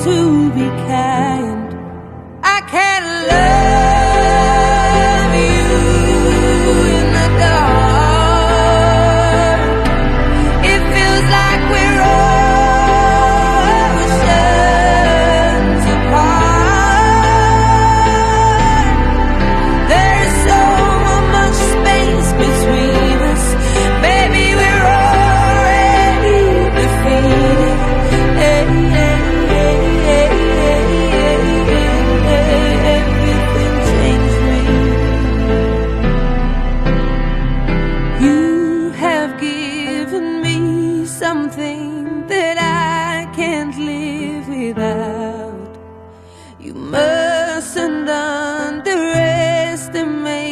to be kind. I can't love you in the dark. It feels like we're oceans apart. There's so much space between us. Baby, we're already defeated. Everything changed me. You have given me something